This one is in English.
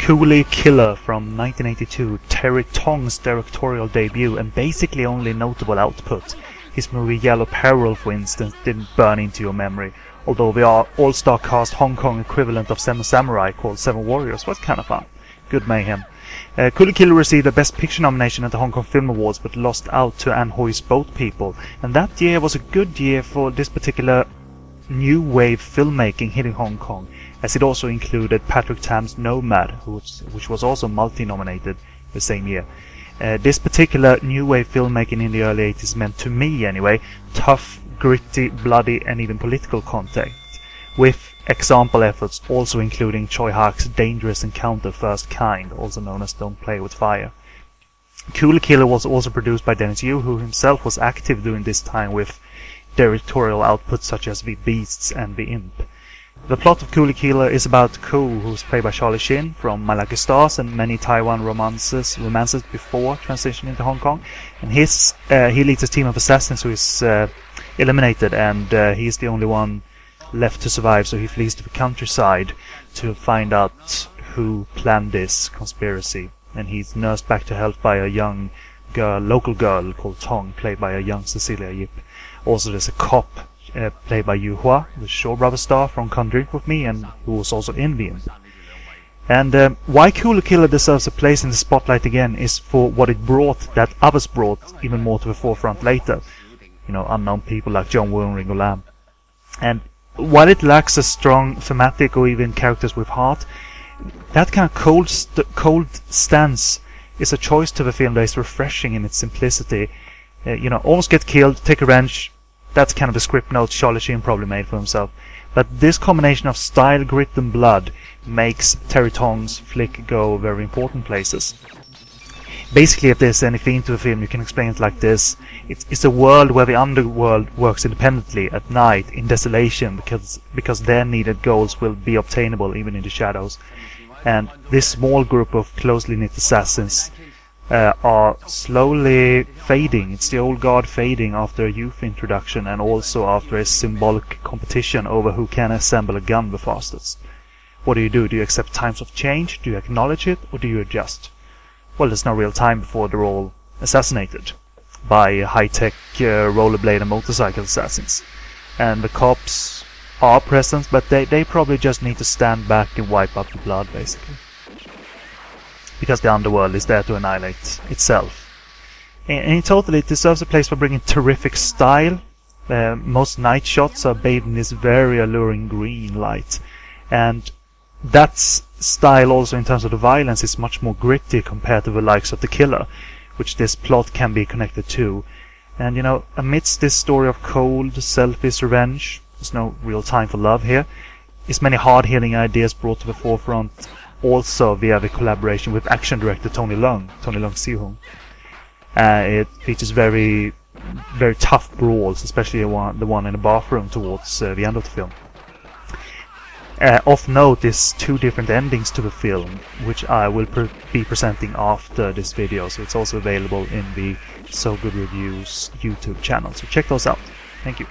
Coolie Killer from 1982, Terry Tong's directorial debut and basically only notable output. His movie Yellow Peril, for instance, didn't burn into your memory, although the all-star cast Hong Kong equivalent of Seven Samurai called Seven Warriors was kind of fun. Good mayhem. Coolie Killer received a Best Picture nomination at the Hong Kong Film Awards but lost out to Anne Hoy's Boat People, and that year was a good year for this particular new wave filmmaking hitting Hong Kong, as it also included Patrick Tam's Nomad, which was also multi-nominated the same year. This particular new wave filmmaking in the early 80s meant, to me anyway, tough, gritty, bloody and even political content, with example efforts also including Choi Hak's Dangerous Encounter First Kind, also known as Don't Play With Fire. Coolie Killer was also produced by Dennis Yu, who himself was active during this time with directorial outputs such as The Beasts and The Imp. The plot of Coolie Killer is about Ko, who's played by Charlie Sheen from My Lucky Stars and many Taiwan romances before transitioning to Hong Kong, and he leads a team of assassins who is eliminated, and he's the only one left to survive, so he flees to the countryside to find out who planned this conspiracy, and he's nursed back to health by a young local girl called Tong, played by a young Cecilia Yip. Also there's a cop played by Yu Hua, the Shaw Brothers star from Come Drink With Me, and who was also in the Imp. And why Coolie Killer deserves a place in the spotlight again is for what it brought that others brought even more to the forefront later. You know, unknown people like John Woo and Ringo Lam. And while it lacks a strong thematic or even characters with heart, that kind of cold stance is a choice to the film that is refreshing in its simplicity. Almost get killed, take a wrench. That's kind of the script note Charlie Sheen probably made for himself. But this combination of style, grit and blood makes Terry Tong's flick go very important places. Basically, if there's any theme to the film, you can explain it like this. It's a world where the underworld works independently at night in desolation because their needed goals will be obtainable even in the shadows. And this small group of closely knit assassins are slowly fading. It's the old guard fading after a youth introduction and also after a symbolic competition over who can assemble a gun the fastest. What do? Do you accept times of change? Do you acknowledge it? Or do you adjust? Well, there's no real time before they're all assassinated by high-tech rollerblade and motorcycle assassins. And the cops are present, but they probably just need to stand back and wipe up the blood, basically. Because the underworld is there to annihilate itself. And in total, it deserves a place for bringing terrific style. Most night shots are bathed in this very alluring green light. And that style also in terms of the violence is much more gritty compared to the likes of The Killer, which this plot can be connected to. And amidst this story of cold, selfish revenge, there's no real time for love here, is many hard-hitting ideas brought to the forefront, also via the collaboration with action director Tony Leung Siu-hung. It features very, very tough brawls, especially the one in the bathroom towards the end of the film. Of note is two different endings to the film, which I will be presenting after this video, so it's also available in the So Good Reviews YouTube channel, so check those out. Thank you.